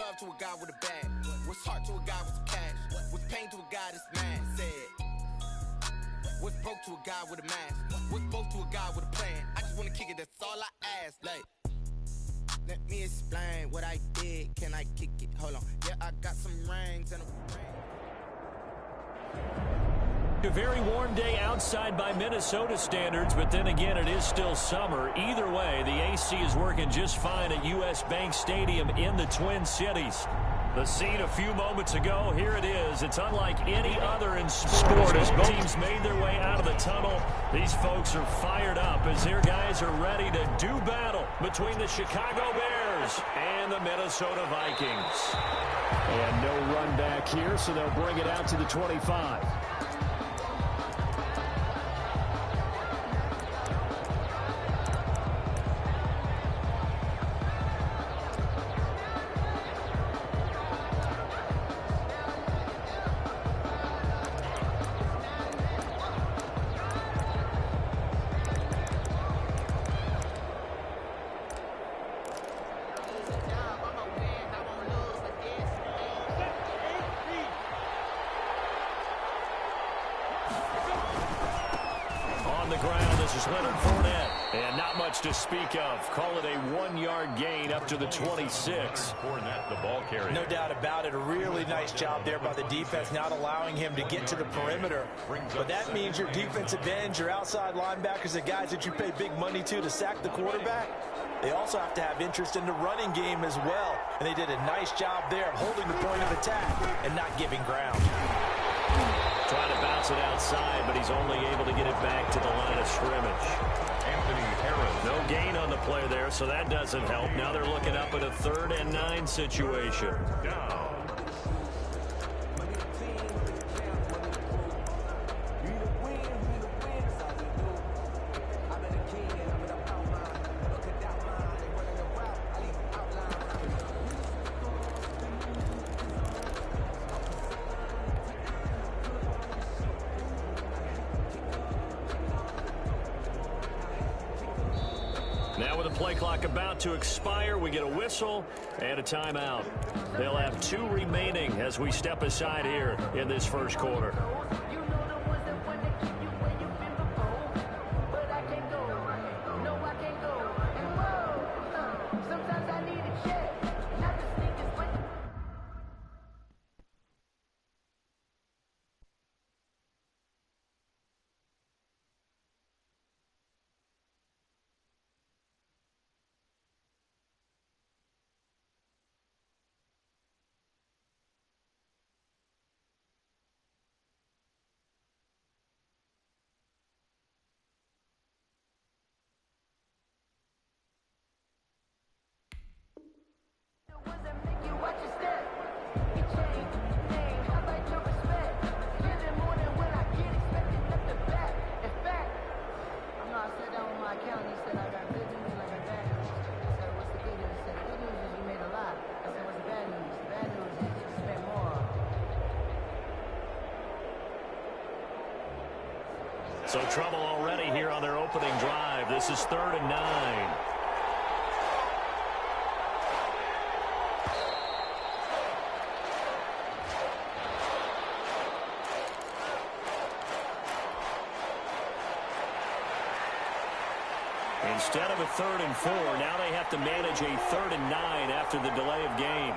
love to a guy with a bag? What's heart to a guy with some cash? What's pain to a guy that's mad? Said. What's broke to a guy with a mask? What's both to a guy with a plan? I just wanna kick it, that's all I ask. Like, let me explain what I did. Can I kick it? Hold on. Yeah, I got some rings and a A very warm day outside by Minnesota standards, but then again, it is still summer. Either way, the AC is working just fine at U.S. Bank Stadium in the Twin Cities. The scene a few moments ago, here it is. It's unlike any other in sport. As both teams made their way out of the tunnel, these folks are fired up as their guys are ready to do battle between the Chicago Bears and the Minnesota Vikings. And no run back here, so they'll bring it out to the 25. To speak of. Call it a 1-yard gain up to the 26. No doubt about it. A really nice job there by the defense, not allowing him to get to the perimeter. But that means your defensive ends, your outside linebackers, the guys that you pay big money to sack the quarterback, they also have to have interest in the running game as well. And they did a nice job there of holding the point of attack and not giving ground. Trying to bounce it outside, but he's only able to get it back to the line of scrimmage. No gain on the play there, so that doesn't help. Now they're looking up at a 3rd and 9 situation. Now with the play clock about to expire, we get a whistle and a timeout. They'll have 2 remaining as we step aside here in this first quarter. So trouble already here on their opening drive. This is 3rd and 9. Instead of a 3rd and 4, now they have to manage a 3rd and 9 after the delay of game.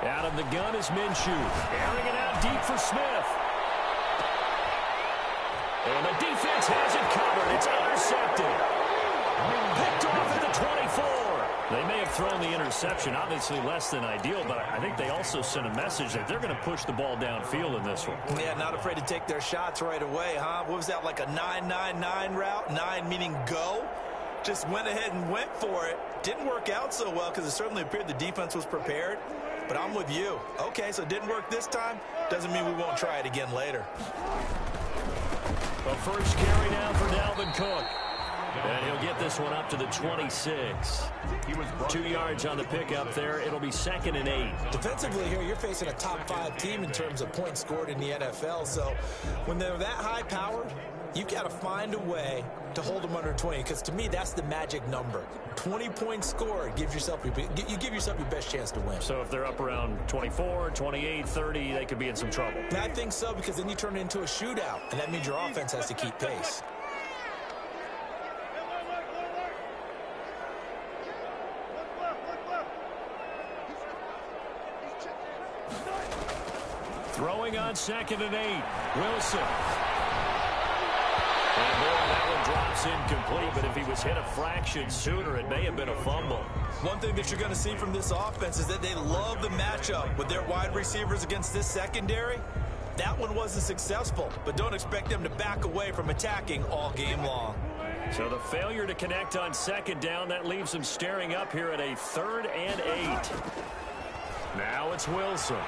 Out of the gun is Minshew. Airing it out deep for Smith. And the defense has it covered. It's intercepted. Picked off at the 24. They may have thrown the interception, obviously less than ideal, but I think they also sent a message that they're going to push the ball downfield in this one. Yeah, not afraid to take their shots right away, huh? What was that, like a 9-9-9 route? 9 meaning go? Just went ahead and went for it. Didn't work out so well because it certainly appeared the defense was prepared. But I'm with you. Okay, so it didn't work this time. Doesn't mean we won't try it again later. The first carry now for Dalvin Cook. And he'll get this one up to the 26. 2 yards on the pickup there. It'll be 2nd and 8. Defensively here, you're facing a top 5 team in terms of points scored in the NFL. So when they're that high powered, you've got to find a way to hold them under 20, because to me, that's the magic number. 20 points scored gives yourself you give yourself your best chance to win. So if they're up around 24, 28, 30, they could be in some trouble. And I think so, because then you turn it into a shootout, and that means your offense has to keep pace. Throwing on 2nd and 8. Wilson. And boy, that one drops incomplete, but if he was hit a fraction sooner, it may have been a fumble. One thing that you're going to see from this offense is that they love the matchup with their wide receivers against this secondary. That one wasn't successful, but don't expect them to back away from attacking all game long. So the failure to connect on 2nd down, that leaves them staring up here at a 3rd and 8. Now it's Wilson.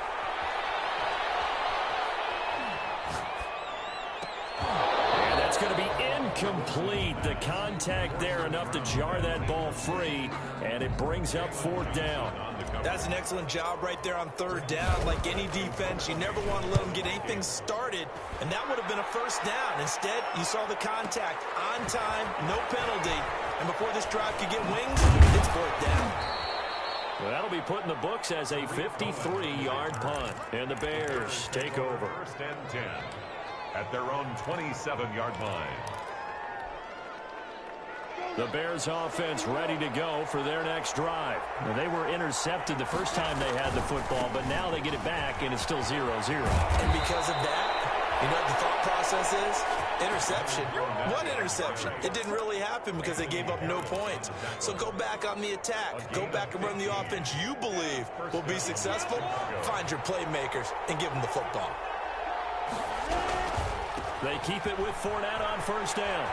Going to be incomplete. The contact there enough to jar that ball free, and it brings up 4th down. That's an excellent job right there on 3rd down. Like any defense, you never want to let them get anything started, and that would have been a 1st down. Instead, you saw the contact on time, no penalty, and before this drive could get wings, it's 4th down. Well, that'll be put in the books as a 53-yard punt, and the Bears take over. 1st and 10. At their own 27-yard line. The Bears offense ready to go for their next drive. Now, they were intercepted the first time they had the football, but now they get it back, and it's still 0-0. And because of that, you know what the thought process is? Interception. One interception. It didn't really happen because they gave up no points. So go back on the attack. Go back and run the offense you believe will be successful. Find your playmakers and give them the football. They keep it with Fournette on 1st down.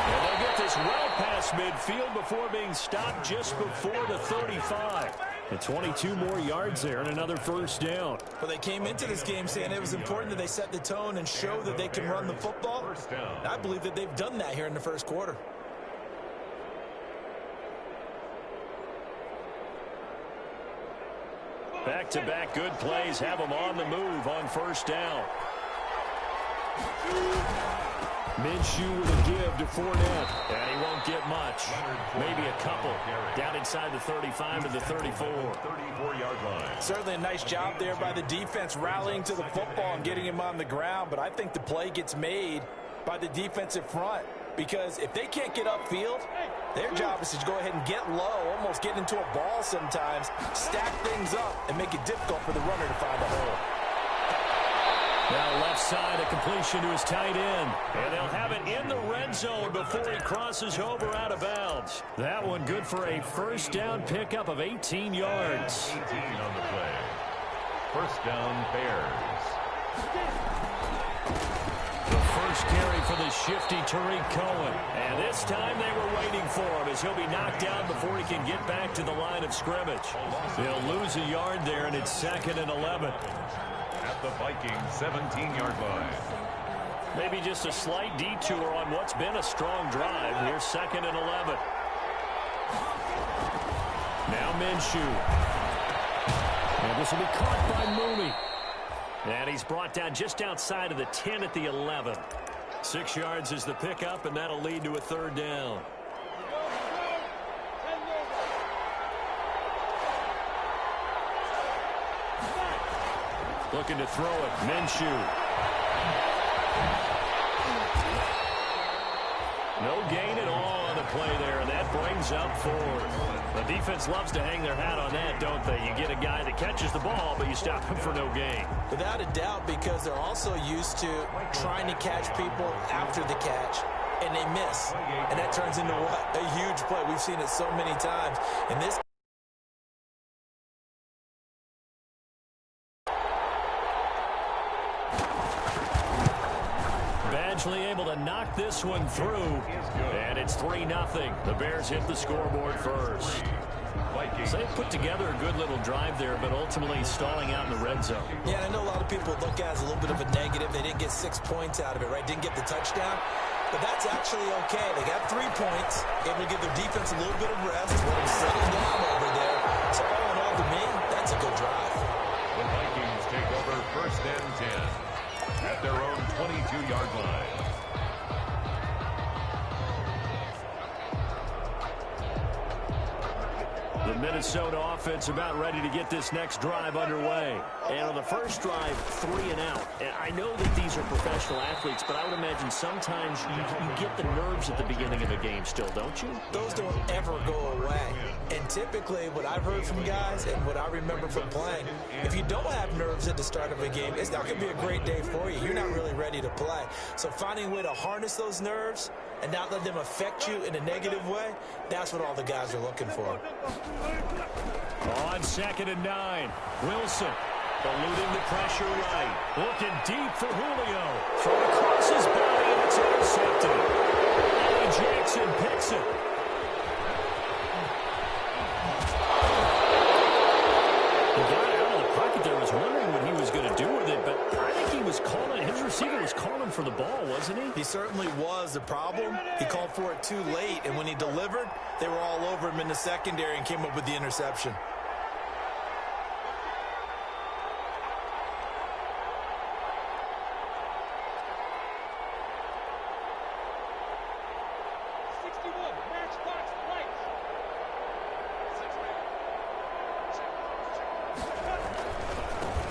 And they get this well past midfield before being stopped just before the 35. And 22 more yards there and another 1st down. But they came into this game saying it was important that they set the tone and show that they can run the football. I believe that they've done that here in the 1st quarter. Back-to-back good plays have them on the move on 1st down. Minshew with a give to Fournette, and he won't get much. Maybe a couple. Down inside the 35 to the 34. 34-yard line. Certainly a nice job there by the defense rallying to the football and getting him on the ground, but I think the play gets made by the defensive front, because if they can't get upfield, their job is to go ahead and get low, almost get into a ball sometimes, stack things up, and make it difficult for the runner to find a hole. Now left side, a completion to his tight end. And they'll have it in the red zone before he crosses over out of bounds. That one good for a 1st down pickup of 18 yards. 18 on the play. 1st down, Bears. The first carry for the shifty Tariq Cohen. And this time they were waiting for him as he'll be knocked down before he can get back to the line of scrimmage. They'll lose a yard there, and it's 2nd and 11. At the Vikings 17-yard line. Maybe just a slight detour on what's been a strong drive. Here's 2nd and 11. Now Minshew. And this will be caught by Mooney. And he's brought down just outside of the 10 at the 11. 6 yards is the pickup, and that'll lead to a 3rd down. Looking to throw it. Minshew. No gain at all on the play there, and that brings up 4th. The defense loves to hang their hat on that, don't they? You get a guy that catches the ball, but you stop him for no gain. Without a doubt, because they're also used to trying to catch people after the catch, and they miss. And that turns into what? A huge play. We've seen it so many times. And this able to knock this one through, and it's 3-0. The Bears hit the scoreboard first. So they put together a good little drive there, but ultimately stalling out in the red zone. Yeah, I know a lot of people look at it as a little bit of a negative. They didn't get 6 points out of it, right? Didn't get the touchdown. But that's actually okay. They got 3 points, able to give their defense a little bit of rest, let them settle down over there. So all in all, to me, that's a good drive. The Vikings take over 1st and 10. At 32-yard line. The Minnesota offense about ready to get this next drive underway. And on the first drive, 3 and out. And I know that these are professional athletes, but I would imagine sometimes you get the nerves at the beginning of a game still, don't you? Those don't ever go away. And typically, what I've heard from guys and what I remember from playing, if you don't have nerves at the start of a game, it's not going to be a great day for you. You're not really ready to play. So finding a way to harness those nerves and not let them affect you in a negative way, that's what all the guys are looking for. On 2nd and 9, Wilson eluding the pressure right. Looking deep for Julio. Thrown across his body, and it's intercepted. Eddie Jackson picks it. The guy out of the pocket there was wondering what he was going to do with it, but I think he was calling. His receiver was calling for the ball, wasn't he? He certainly was. The problem, he called for it too late, and when he delivered, they were all over him in the secondary and came up with the interception.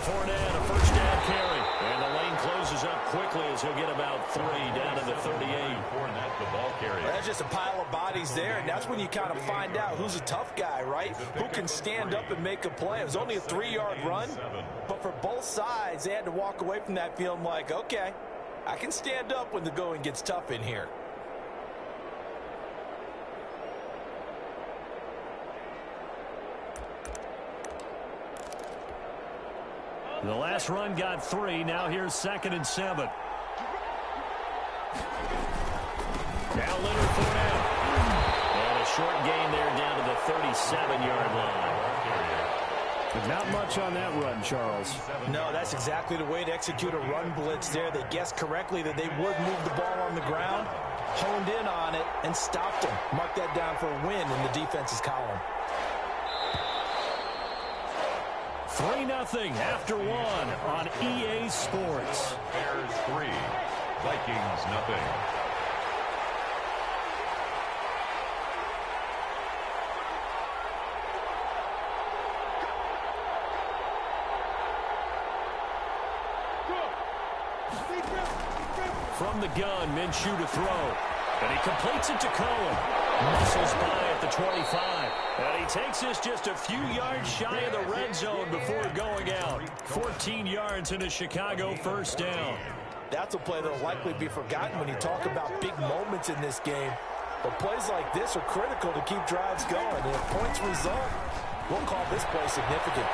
Fournette, a first down carry. And the lane closes up quickly as he'll get about 3 down to the 38. Fournette, the ball carrier. That's just a pile of bodies there, and that's when you kind of find out who's a tough guy, right? Who can stand up and make a play. It was only a 3-yard run, but for both sides, they had to walk away from that feeling like, okay, I can stand up when the going gets tough in here. The last run got 3. Now here's 2nd and 7. Now Leonard Fournette. And a short gain there down to the 37-yard line. Not much on that run, Charles. No, that's exactly the way to execute a run blitz there. They guessed correctly that they would move the ball on the ground, honed in on it, and stopped them. Mark that down for a win in the defense's column. 3-0 after 1 on EA Sports. Bears 3, Vikings nothing. From the gun, Minshew to throw. And he completes it to Cohen. Muscles by at the 25. And he takes this just a few yards shy of the red zone before going out. 14 yards and a Chicago first down. That's a play that will likely be forgotten when you talk about big moments in this game. But plays like this are critical to keep drives going. And if points result, we'll call this play significant.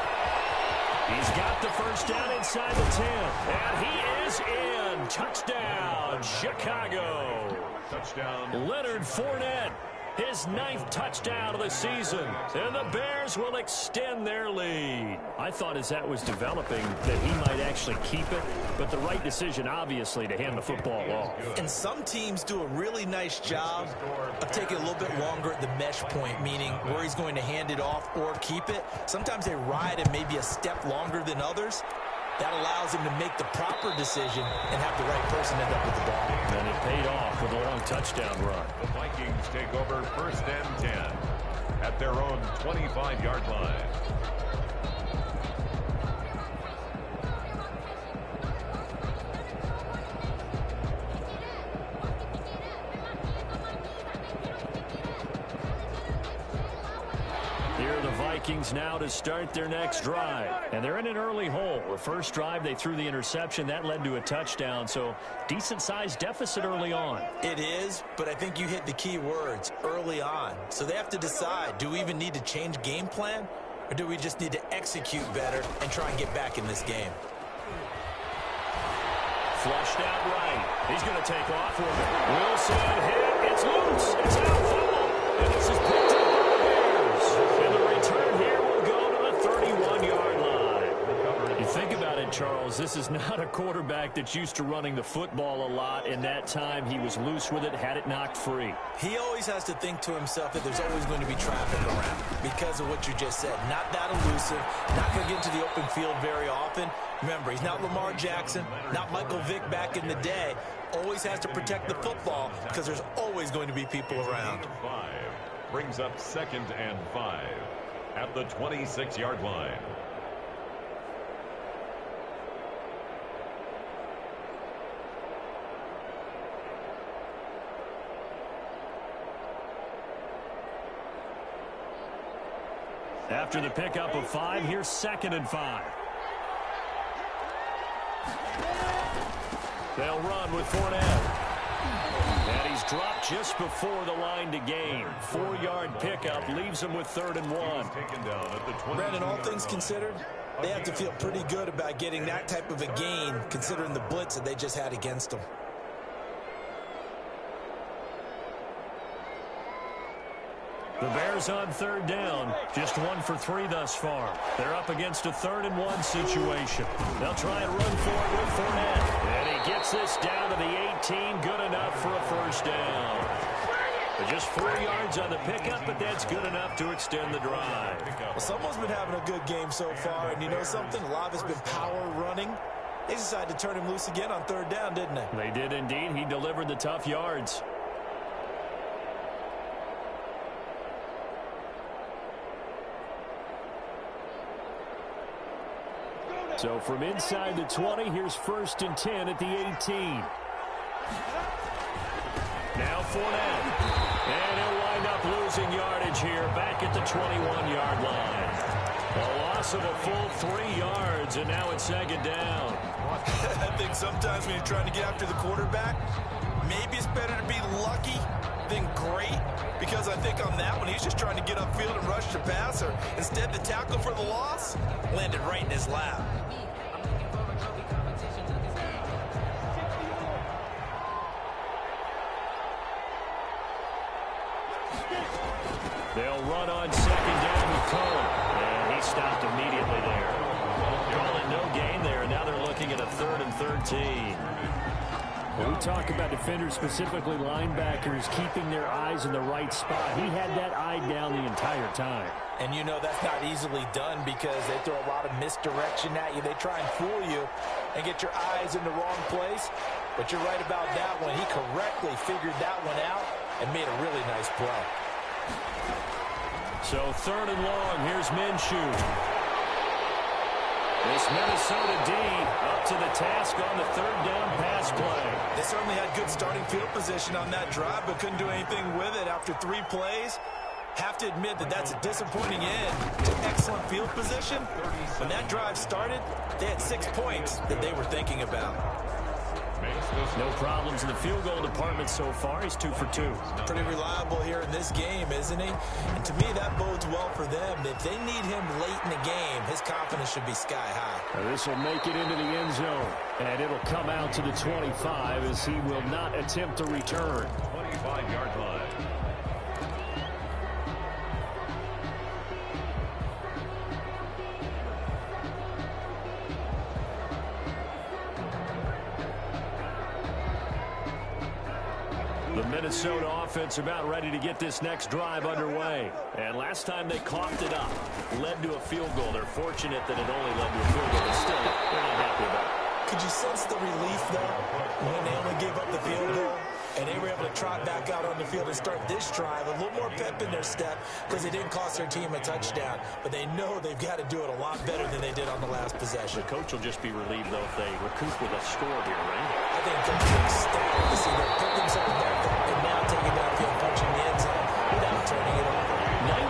He's got the first down inside the 10. And he is in. Touchdown, Chicago. Touchdown. Leonard Fournette, his 9th touchdown of the season. And the Bears will extend their lead. I thought as that was developing that he might actually keep it, but the right decision, obviously, to hand the football off. And some teams do a really nice job of taking a little bit longer at the mesh point, meaning where he's going to hand it off or keep it. Sometimes they ride it maybe a step longer than others. That allows him to make the proper decision and have the right person end up with the ball. And it paid off with a long touchdown run. The Vikings take over 1st and 10 at their own 25-yard line. Here are the Vikings now to start their next drive. And they're in an early hole. The first drive, they threw the interception. That led to a touchdown. So decent-sized deficit early on. It is, but I think you hit the key words, early on. So they have to decide, do we even need to change game plan? Or do we just need to execute better and try and get back in this game? Flushed out right. He's going to take off with it. Wilson hit. It's loose. It's out. Fumble. And this is picked up by the Bears. And the return here will go to the 31-yard line. You think about it, Charles, this is not a quarterback that's used to running the football a lot. In that time, he was loose with it, had it knocked free. He always has to think to himself that there's always going to be traffic around because of what you just said. Not that elusive, not going to get into the open field very often. Remember, he's not Lamar Jackson, not Michael Vick back in the day. Always has to protect the football because there's always going to be people around. 5 brings up 2nd and 5 at the 26-yard line. After the pickup of 5, here's 2nd and 5. They'll run with Fournette. And he's dropped just before the line to gain. 4-yard pickup leaves him with 3rd and 1. Brandon, all things considered, they have to feel pretty good about getting that type of a gain considering the blitz that they just had against them. The Bears on 3rd down. Just 1 for 3 thus far. They're up against a 3rd and 1 situation. They'll try and run for it with Fournette. And he gets this down to the 18. Good enough for a 1st down. Just 4 yards on the pickup, but that's good enough to extend the drive. Well, someone's been having a good game so far, and you know something? A lot of it's been power running. They decided to turn him loose again on 3rd down, didn't they? They did indeed. He delivered the tough yards. So from inside the 20, here's 1st and 10 at the 18. Now Fournette. And he'll wind up losing yardage here back at the 21-yard line. A loss of a full 3 yards, and now it's 2nd down. I think sometimes when you're trying to get after the quarterback, maybe it's better to be lucky than great, because I think on that one, he's just trying to get upfield and rush the passer. Instead, the tackle for the loss landed right in his lap. They'll run on 2nd down with Cohen, and he stopped immediately there. Calling no gain there, and now they're looking at a 3rd and 13. When we talk about defenders, specifically linebackers, keeping their eyes in the right spot, he had that eye down the entire time. And you know that's not easily done because they throw a lot of misdirection at you. They try and fool you and get your eyes in the wrong place. But you're right about that one. He correctly figured that one out and made a really nice play. So 3rd and long, here's Minshew. This Minnesota D up to the task on the 3rd down pass play. They certainly had good starting field position on that drive, but couldn't do anything with it after 3 plays. Have to admit that that's a disappointing end to excellent field position. When that drive started, they had 6 points that they were thinking about. No problems in the field goal department so far. He's 2 for 2. Pretty reliable here in this game, isn't he? And to me, that bodes well for them. If they need him late in the game, his confidence should be sky high. Now this will make it into the end zone, and it'll come out to the 25 as he will not attempt to return. 25-yard line. The Minnesota offense about ready to get this next drive underway. And last time they coughed it up, led to a field goal. They're fortunate that it only led to a field goal, but still, they're not happy about it. Could you sense the relief, though, when they only gave up the field goal? And they were able to trot back out on the field and start this drive. A little more pep in their step because it didn't cost their team a touchdown. But they know they've got to do it a lot better than they did on the last possession. The coach will just be relieved, though, if they recoup with a score here, right? I think Coach is ecstatic to see them pick themselves back up and now take it downfield, punching the end zone without turning it over.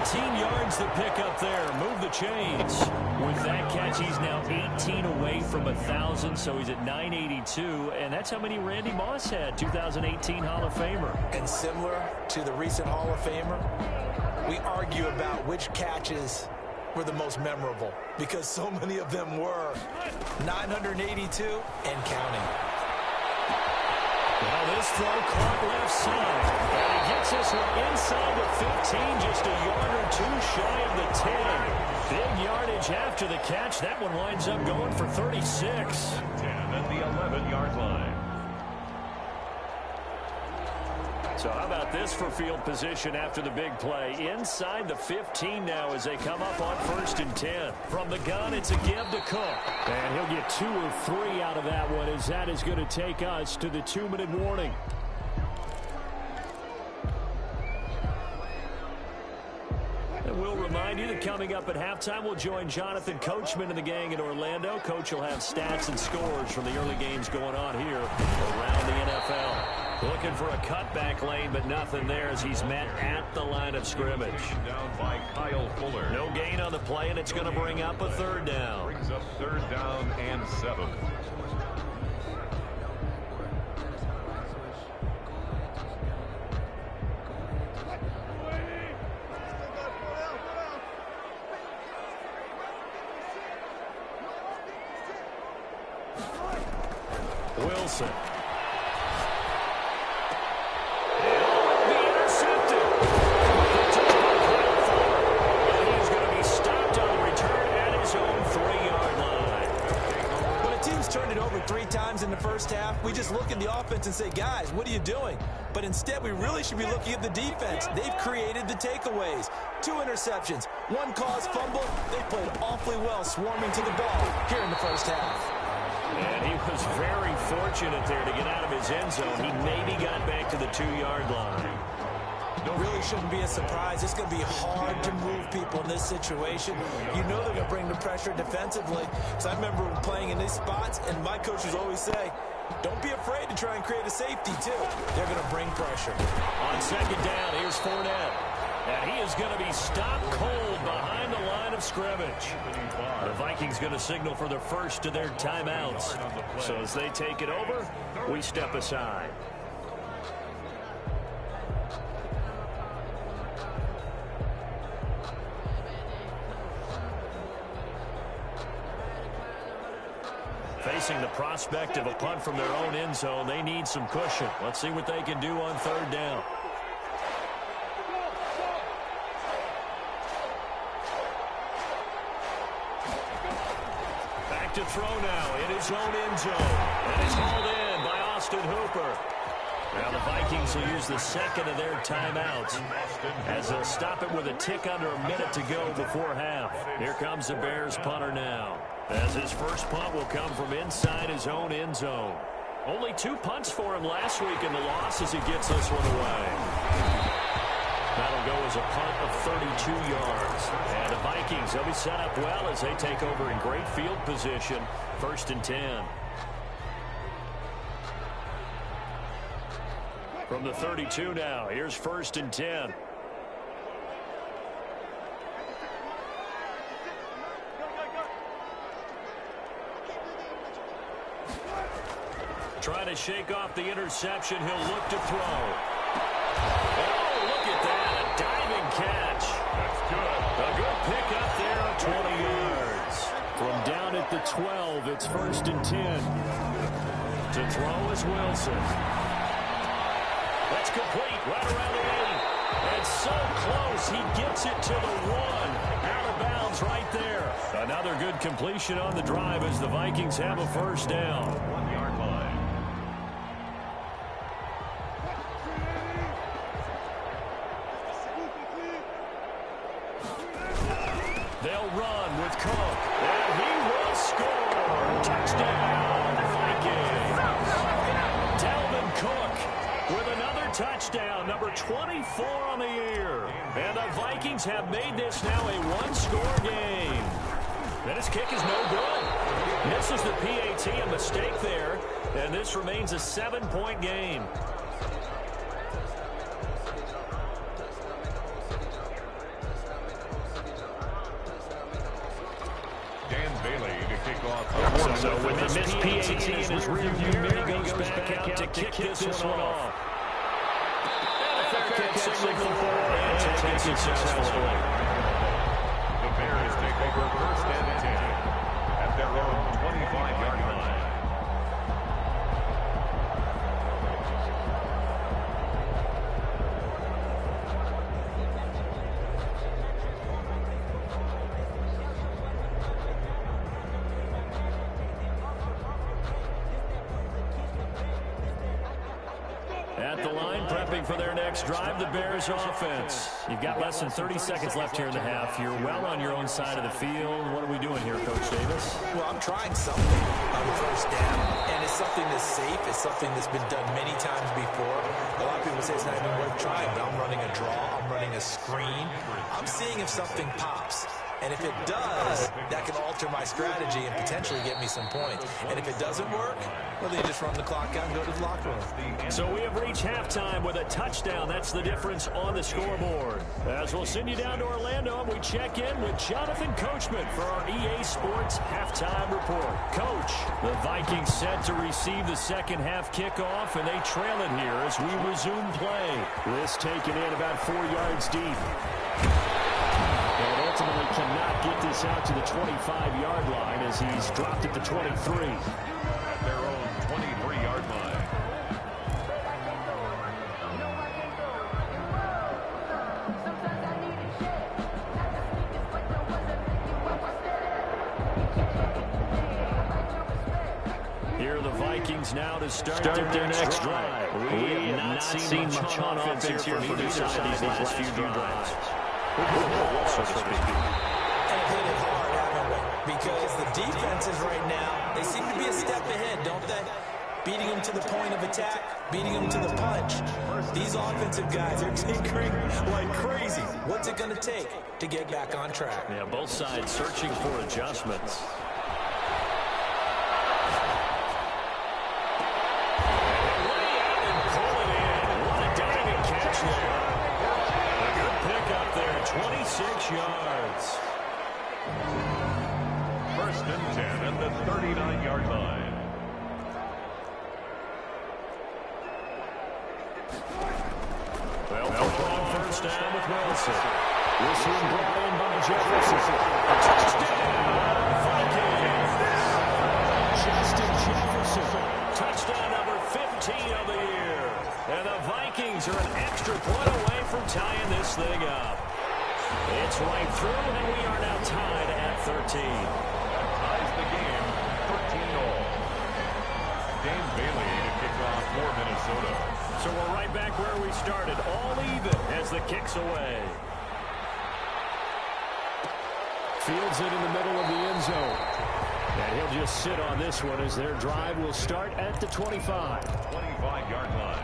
19 yards to pick up there. Move the chains. With that catch, he's now 18 away from 1,000, so he's at 982, and that's how many Randy Moss had, 2018 Hall of Famer. And similar to the recent Hall of Famer, we argue about which catches were the most memorable because so many of them were 982 and counting. Now this throw caught left side. And he gets this one inside the 15, just a yard or two shy of the 10. Big yardage after the catch. That one winds up going for 36. 10 at the 11-yard line. So how about this for field position after the big play? Inside the 15 now as they come up on 1st and 10. From the gun, it's a give to Cook. And he'll get 2 or 3 out of that one, as that is going to take us to the 2-minute warning. And we'll remind you that coming up at halftime, we'll join Jonathan Coachman and the gang in Orlando. Coach will have stats and scores from the early games going on here around the NFL. Looking for a cutback lane, but nothing there as he's met at the line of scrimmage. Down by Kyle Fuller. No gain on the play, and it's going to bring up a 3rd down. Brings up 3rd down and 7. Wilson. In the first half, we just look at the offense and say, guys, what are you doing? But instead, we really should be looking at the defense. They've created the takeaways. 2 interceptions, 1 caused fumble. They played awfully well swarming to the ball here in the first half. And he was very fortunate there to get out of his end zone. He maybe got back to the 2-yard line. It really shouldn't be a surprise. It's going to be hard to move people in this situation. You know they're going to bring the pressure defensively. So I remember playing in these spots, and my coaches always say, don't be afraid to try and create a safety, too. They're going to bring pressure. On 2nd down, here's Fournette. And he is going to be stopped cold behind the line of scrimmage. The Vikings going to signal for the first of their timeouts. So as they take it over, we step aside. Facing the prospect of a punt from their own end zone, they need some cushion. Let's see what they can do on 3rd down. Back to throw now in his own end zone. And it's hauled in by Austin Hooper. Now the Vikings will use the 2nd of their timeouts as they'll stop it with a tick under a minute to go before half. Here comes the Bears punter now, as his first punt will come from inside his own end zone. Only 2 punts for him last week in the loss as he gets this one away. That'll go as a punt of 32 yards. And the Vikings, they'll be set up well as they take over in great field position. 1st and 10. From the 32 now, here's 1st and 10. Trying to shake off the interception. He'll look to throw. Oh, look at that. A diving catch. That's good. A good pick up there on 20 yards. From down at the 12, it's 1st and 10. To throw is Wilson. That's complete right around the 8. And so close, he gets it to the 1. Out of bounds right there. Another good completion on the drive as the Vikings have a 1st down. 1-yard line. They'll run with Cook. And he will score. Touchdown, Vikings. Dalvin Cook with another touchdown, number 24 on the year. And the Vikings have made this now a 1-score game. And his kick is no good. Misses the PAT, a mistake there. And this remains a 7-point game. Dan Bailey to kick off. So with the missed PAT in his rearview mirror, he goes back out to kick this one off. And a fair catch signal for and taken successfully. The Bears take over 1st and 10 at their own 25-yard line. the line, prepping for their next drive, the Bears offense. You've got less than 30 seconds left here in the half. You're well on your own side of the field. What are we doing here, Coach Davis? Well, I'm trying something on the first down, and it's something that's safe. It's something that's been done many times before. A lot of people say it's not even worth trying, but I'm running a draw. I'm running a screen. I'm seeing if something pops. And if it does, that can alter my strategy and potentially get me some points. And if it doesn't work, well, then you just run the clock out and go to the locker room. So we have reached halftime with a touchdown. That's the difference on the scoreboard. As we'll send you down to Orlando, and we check in with Jonathan Coachman for our EA Sports Halftime Report. Coach, the Vikings set to receive the second half kickoff, and they trail it here as we resume play. This taken in about 4 yards deep. And ultimately cannot get this out to the 25-yard line as he's dropped at the 23. At their own 23-yard line. Here are the Vikings now to start their next drive. We have not seen much on offense here from either side of these last few drives. And hit it hard, haven't we? Because the defenses right now, they seem to be a step ahead, don't they? Beating them to the point of attack, beating them to the punch. These offensive guys are tinkering like crazy. What's it going to take to get back on track? Yeah, both sides searching for adjustments. And pull it in. What a diving catch there. 26 yards. First and 10 at the 39-yard line. Well, on first down with Wilson. Wilson brought in by Jefferson. A touchdown, Vikings. Justin Jefferson. Touchdown number 15 of the year. And the Vikings are an extra point away from tying this thing up. It's right through, and we are now tied at 13. That ties the game, 13-all. Dane Bailey to kick off for Minnesota. So we're right back where we started, all even as the kick's away. Fields it in the middle of the end zone. And he'll just sit on this one as their drive will start at the 25. 25-yard line.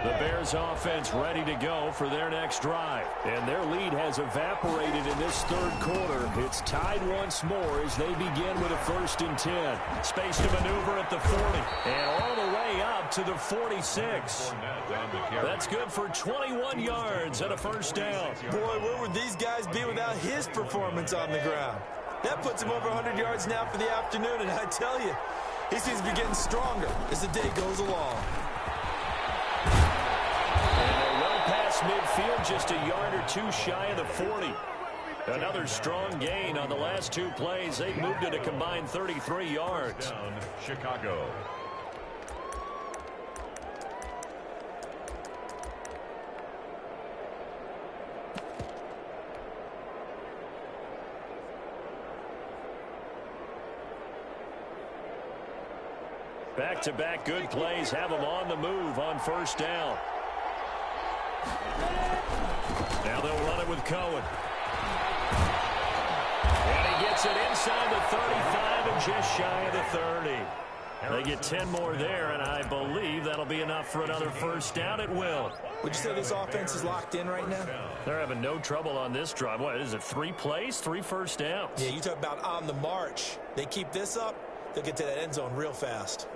The Bears offense ready to go for their next drive. And their lead has evaporated in this third quarter. It's tied once more as they begin with a 1st and 10. Space to maneuver at the 40. And all the way up to the 46. That's good for 21 yards and a first down. Boy, where would these guys be without his performance on the ground? That puts him over 100 yards now for the afternoon. And I tell you, he seems to be getting stronger as the day goes along. Midfield just a yard or two shy of the 40. Another strong gain on the last 2 plays. They've moved it a combined 33 yards. Down, Chicago. Back-to-back good plays have them on the move on first down. Now they'll run it with Cohen. And he gets it inside the 35 and just shy of the 30. They get 10 more there, and I believe that'll be enough for another first down. It will. Would you say this offense is locked in right now? They're having no trouble on this drive. What is it, 3 plays, 3 first downs? Yeah, you talk about on the march. They keep this up, they'll get to that end zone real fast.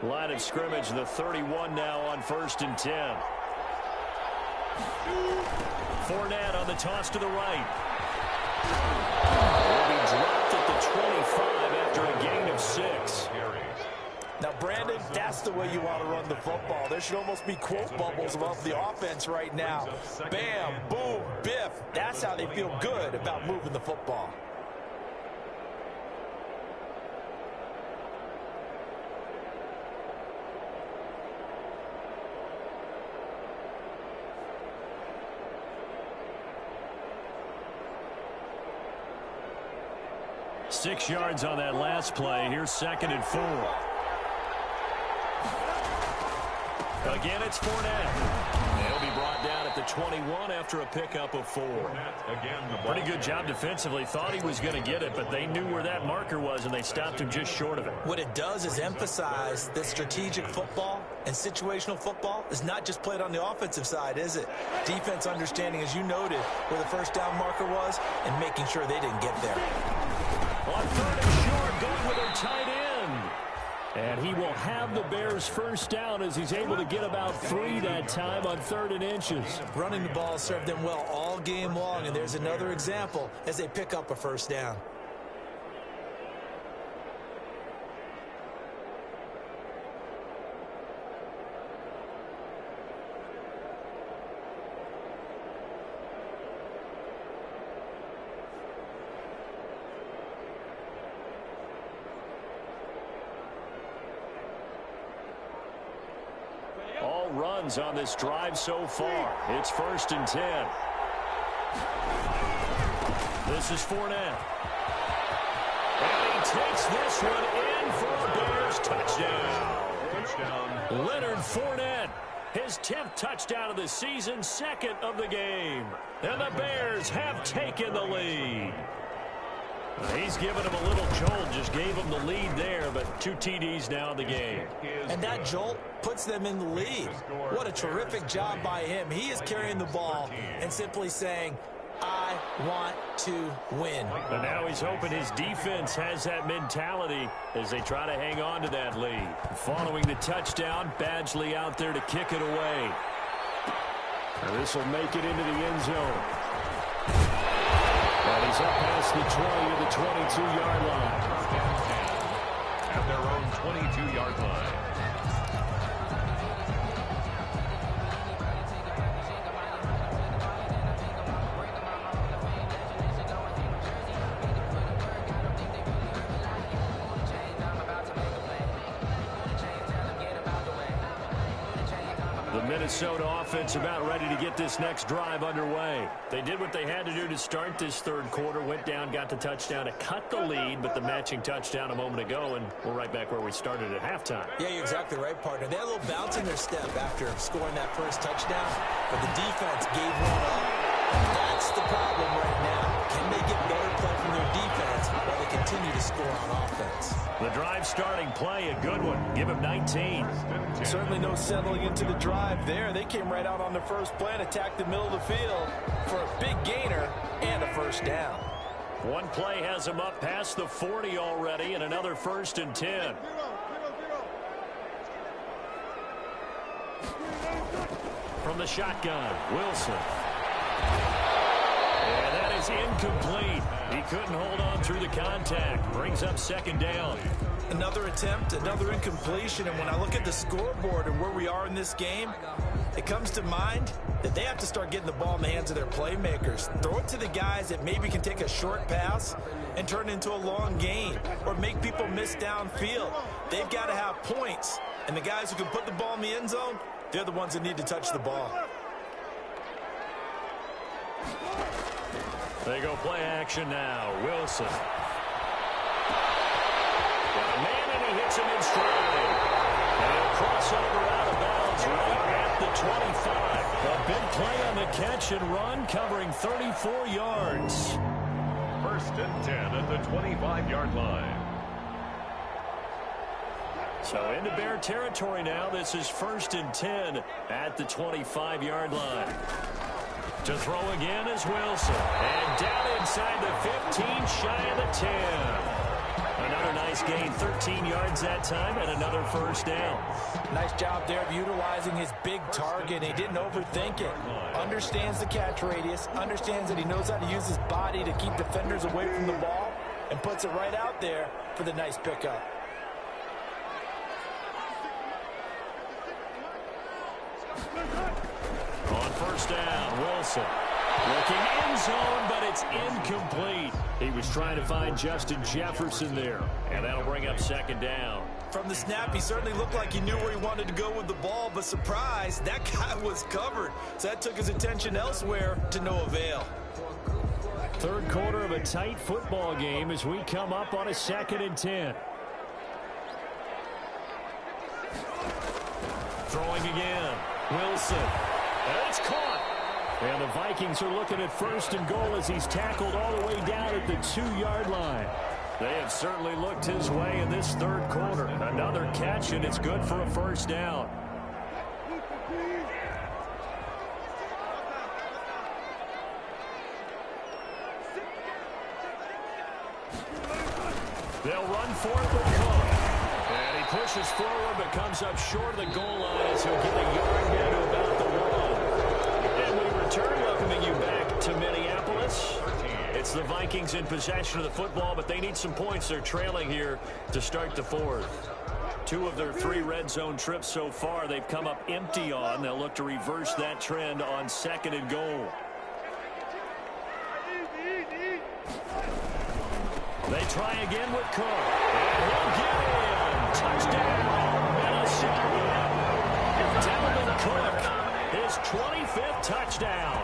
Line of scrimmage, the 31 now on 1st and 10. Fournette on the toss to the right. Will be dropped at the 25 after a gain of 6. Now, Brandon, that's the way you want to run the football. There should almost be quote bubbles above the offense right now. Bam, boom, biff. That's how they feel good about moving the football. 6 yards on that last play. Here's 2nd and 4. Again, it's Fournette. He'll be brought down at the 21 after a pickup of 4. Pretty good job defensively. Thought he was going to get it, but they knew where that marker was, and they stopped him just short of it. What it does is emphasize that strategic football and situational football is not just played on the offensive side, is it? Defense understanding, as you noted, where the first down marker was and making sure they didn't get there. On 3rd and short, going with their tight end. And he will have the Bears first down as he's able to get about 3 that time on 3rd and inches. Running the ball served them well all game long, and there's another example as they pick up a first down. All runs on this drive so far. It's 1st and 10. This is Fournette. And he takes this one in for a Bears touchdown. Leonard Fournette, his 10th touchdown of the season, 2nd of the game. And the Bears have taken the lead. He's given him a little jolt, just gave him the lead there, but 2 TDs now in the game. And that jolt puts them in the lead. What a terrific job by him. He is carrying the ball and simply saying, I want to win. And now he's hoping his defense has that mentality as they try to hang on to that lead. Following the touchdown, Badgley out there to kick it away. And this will make it into the end zone. And he's up past the 20 to the 22-yard line. At their own 22-yard line. Minnesota offense about ready to get this next drive underway. They did what they had to do to start this 3rd quarter, went down, got the touchdown to cut the lead, but the matching touchdown a moment ago, and we're right back where we started at halftime. Yeah, you're exactly right, partner. They had a little bounce in their step after scoring that first touchdown, but the defense gave one up, and that's the problem right now. Can they get better play from their defense while they continue to score on offense? The drive starting play, a good one. Give him 19. Certainly no settling into the drive there. They came right out on the first play and attacked the middle of the field for a big gainer and a first down. One play has him up past the 40 already, and another 1st and 10. From the shotgun, Wilson. And that is incomplete. He couldn't hold on through the contact. Brings up 2nd down. Another attempt, another incompletion, and when I look at the scoreboard and where we are in this game, it comes to mind that they have to start getting the ball in the hands of their playmakers. Throw it to the guys that maybe can take a short pass and turn it into a long gain or make people miss downfield. They've got to have points, and the guys who can put the ball in the end zone, they're the ones that need to touch the ball. They go play action now. Wilson. Got a man, and he hits him in stride. And he'll cross over out of bounds right at the 25. A big play on the catch and run, covering 34 yards. 1st and 10 at the 25-yard line. So into Bear territory now. This is 1st and 10 at the 25-yard line. To throw again is Wilson. And down inside the 15, shy of the 10. Another nice gain, 13 yards that time, and another first down. Nice job there of utilizing his big target. He didn't overthink it. Understands the catch radius, understands that he knows how to use his body to keep defenders away from the ball, and puts it right out there for the nice pickup. On first down, Wilson. Looking end zone, but it's incomplete. He was trying to find Justin Jefferson there, and that'll bring up 2nd down. From the snap, he certainly looked like he knew where he wanted to go with the ball, but surprise, that guy was covered. So that took his attention elsewhere to no avail. 3rd quarter of a a tight football game as we come up on a 2nd and 10. Throwing again. Wilson. And it's caught. And the Vikings are looking at 1st and goal as he's tackled all the way down at the 2-yard line. They have certainly looked his way in this 3rd quarter. Another catch, and it's good for a 1st down. They'll run for it with Cook. And he pushes forward but comes up short of the goal line as he'll get a yard down to about the 1. And we return, welcoming you back to Minneapolis. It's the Vikings in possession of the football, but they need some points. They're trailing here to start the 4th. 2 of their 3 red zone trips so far they've come up empty on. They'll look to reverse that trend on 2nd and goal. They try again with Cook. And he'll get in. Touchdown, Minnesota. Dalvin Cook, his 25th touchdown.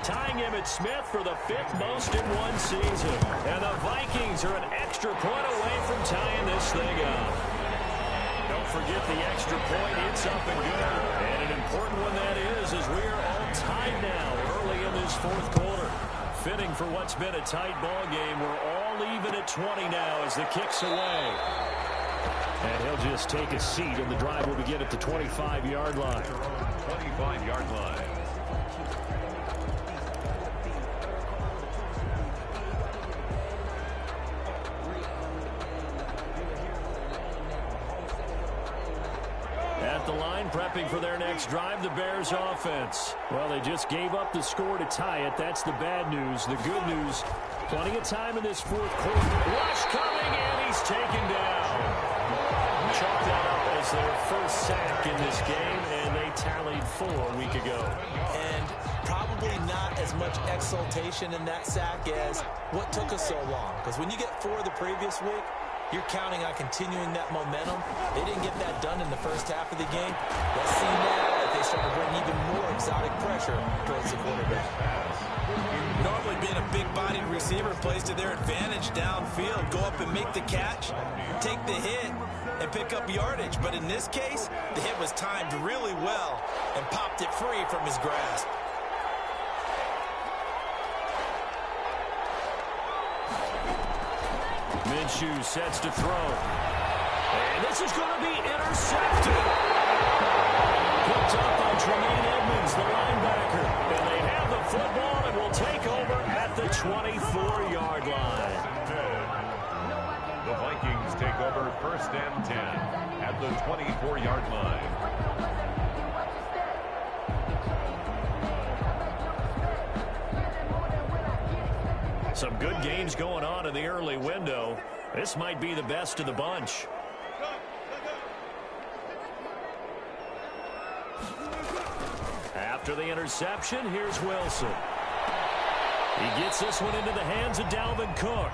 Tying Emmitt Smith for the 5th most in one season. And the Vikings are an extra point away from tying this thing up. Don't forget the extra point. It's up and good. And an important one that is, as we are all tied now early in this 4th quarter. Fitting for what's been a tight ball game. We're all even at 20 now as the kick's away. And he'll just take a seat, and the drive will begin at the 25-yard line. 25-yard line. At the line, prepping for their next drive, the Bears offense. Well, they just gave up the score to tie it. That's the bad news. The good news, plenty of time in this 4th quarter. Rush coming, and he's taken down. Chalked that up as their 1st sack in this game, and they tallied 4 a week ago. And probably not as much exultation in that sack as what took us so long. Because when you get 4 the previous week, you're counting on continuing that momentum. They didn't get that done in the 1st half of the game. Let's see now if they start to bring even more exotic pressure towards the quarterback. Normally being a big-bodied receiver plays to their advantage downfield. Go up and make the catch, take the hit, and pick up yardage. But in this case, the hit was timed really well and popped it free from his grasp. Minshew sets to throw. And this is going to be intercepted. Picked up by Tremaine Edmonds, the linebacker. And they have the football and will take over at the 24-yard line. The Vikings take over 1st and 10 at the 24-yard line. Some good games going on in the early window. This might be the best of the bunch. After the interception, here's Wilson. He gets this one into the hands of Dalvin Cook.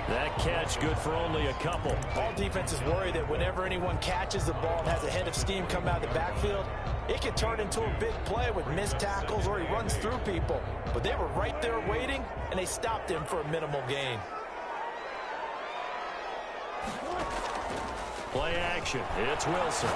That catch good for only a couple. All defenses worry that whenever anyone catches the ball and has a head of steam come out of the backfield, it can turn into a big play with missed tackles or he runs through people. But they were right there waiting, and they stopped him for a minimal gain. Play action. It's Wilson.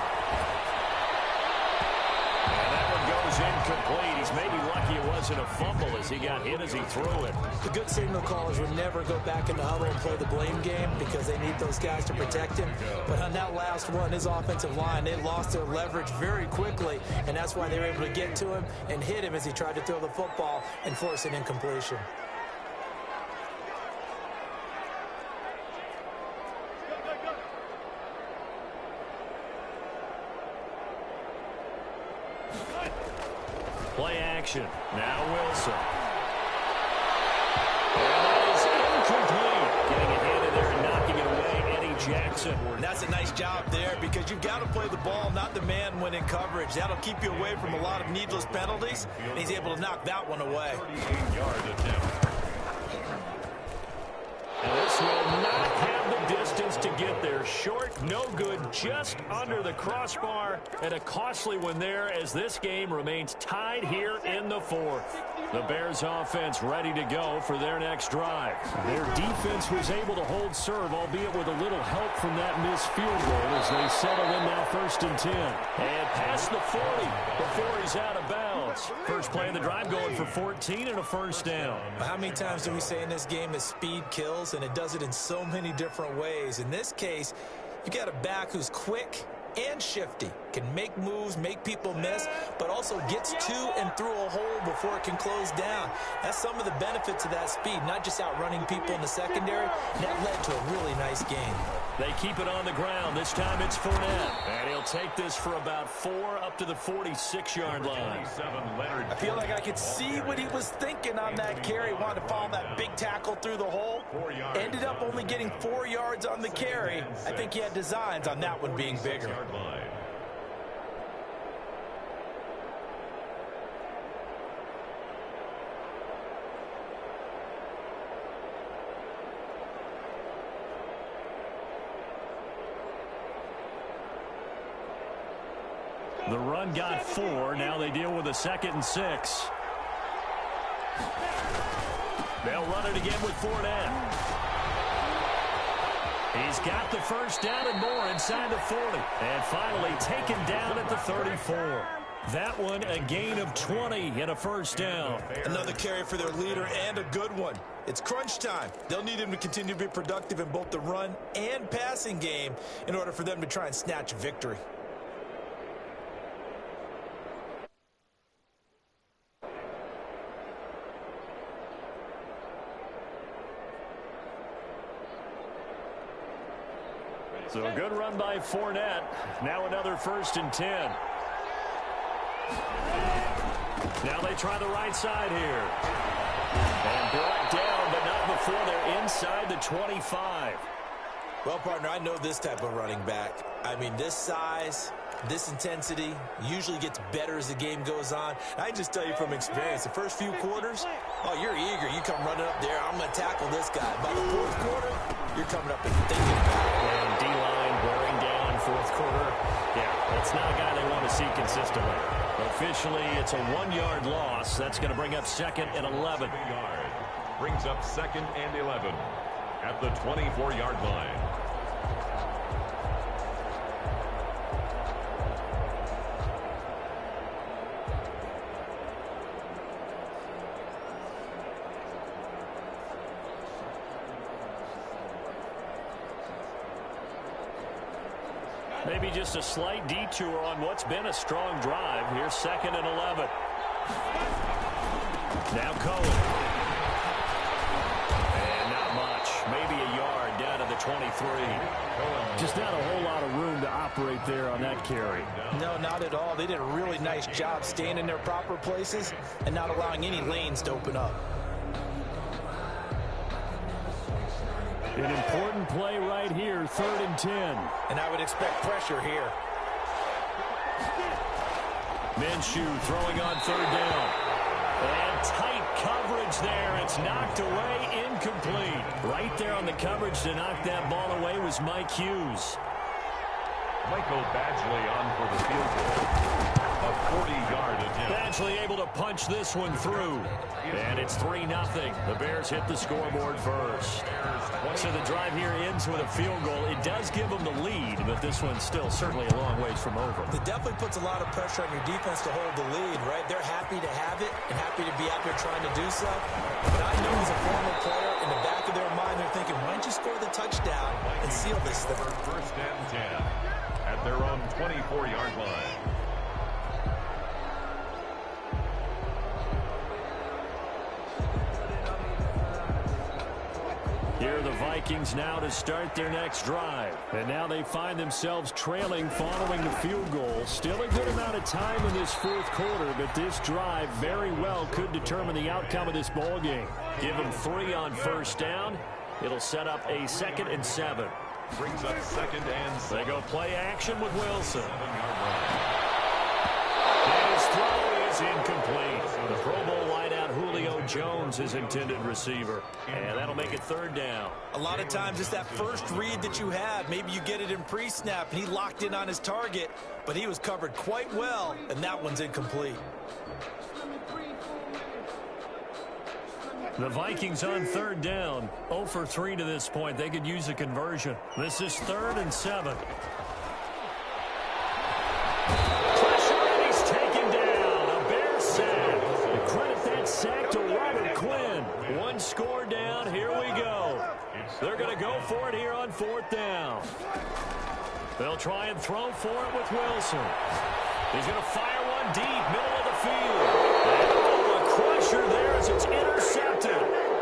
And that one goes incomplete. He's maybe lucky it wasn't a fumble as he got hit as he threw it. The good signal callers would never go back in the huddle and play the blame game because they need those guys to protect him. But on that last one, his offensive line, they lost their leverage very quickly, and that's why they were able to get to him and hit him as he tried to throw the football and force an incompletion. Play action. Now Wilson. And that is incomplete. Getting it handed there and knocking it away, Eddie Jackson. And that's a nice job there because you've got to play the ball, not the man when in coverage. That'll keep you away from a lot of needless penalties, and he's able to knock that one away. 38-yard attempt. And this will not have the distance to get there. Short no good, just under the crossbar, and a costly one there as this game remains tied here in the fourth. The Bears offense ready to go for their next drive. Their defense was able to hold serve, albeit with a little help from that missed field goal as they settle in now 1st and 10. And past the 40 before he's out of bounds. First play of the drive going for 14 and a first down. How many times do we say in this game that speed kills, and it does it in so many different ways? In this case, you got a back who's quick and shifty, can make moves, make people miss, but also gets to and through a hole before it can close down. That's some of the benefits of that speed, not just outrunning people in the secondary. That led to a really nice game. They keep it on the ground. This time it's Fournette. And he'll take this for about 4 up to the 46-yard line. I feel like I could see what he was thinking on that carry. Wanted to follow that big tackle through the hole. Ended up only getting 4 yards on the carry. I think he had designs on that one being bigger. The run got 4. Now they deal with a 2nd and 6. They'll run it again with Fournette. He's got the first down and more inside the 40. And finally taken down at the 34. That one a gain of 20 and a first down. Another carry for their leader and a good one. It's crunch time. They'll need him to continue to be productive in both the run and passing game in order for them to try and snatch a victory. So a good run by Fournette. Now another 1st and 10. Now they try the right side here. And brought down, but not before they're inside the 25. Well, partner, I know this type of running back. I mean, this size, this intensity usually gets better as the game goes on. I just tell you from experience, the first few quarters, oh, you're eager. You come running up there. I'm going to tackle this guy. By the 4th quarter, you're coming up and thinking about it. And D-line wearing down 4th quarter. Yeah, that's not a guy they want to see consistently. Officially, it's a 1-yard loss. That's going to bring up 2nd and 11. Brings up 2nd and 11 at the 24-yard line. Maybe just a slight detour on what's been a strong drive. Here's 2nd and 11. Now Cohen. And not much. Maybe a yard down to the 23. Just not a whole lot of room to operate there on that carry. No, not at all. They did a really nice job staying in their proper places and not allowing any lanes to open up. An important play right here, 3rd and 10. And I would expect pressure here. Minshew throwing on 3rd down. And tight coverage there. It's knocked away, incomplete. Right there on the coverage to knock that ball away was Mike Hughes. Michael Badgley on for the field goal. A 40-yard attempt. Badgley able to punch this one through. And it's 3-0. The Bears hit the scoreboard first. So the drive here ends with a field goal. It does give them the lead, but this one's still certainly a long ways from over. It definitely puts a lot of pressure on your defense to hold the lead, right? They're happy to have it and happy to be out there trying to do so. But I know as a former player, in the back of their mind, they're thinking, why don't you score the touchdown and seal this thing? 1st and 10 at their own 24-yard line. Here are the Vikings now to start their next drive. And now they find themselves trailing following the field goal. Still a good amount of time in this 4th quarter, but this drive very well could determine the outcome of this ball game. Give them 3 on 1st down. It'll set up a 2nd and 7. Brings up 2nd and 7. They go play action with Wilson. And his throw is incomplete. The Pro Bowl wideout Julio Aaron Jones, his intended receiver. And that'll make it third down. A lot of times it's that first read that you have. Maybe you get it in pre-snap, and he locked in on his target, but he was covered quite well, and that one's incomplete. The Vikings on third down. 0 for 3 to this point. They could use a conversion. This is 3rd and 7. Pressure, and he's taken down. A Bear sack. Credit that sack to Robert Quinn. One score down. Here we go. They're going to go for it here on 4th down. They'll try and throw for it with Wilson. He's going to fire one deep, middle of the field. And a crusher there as it's intercepted.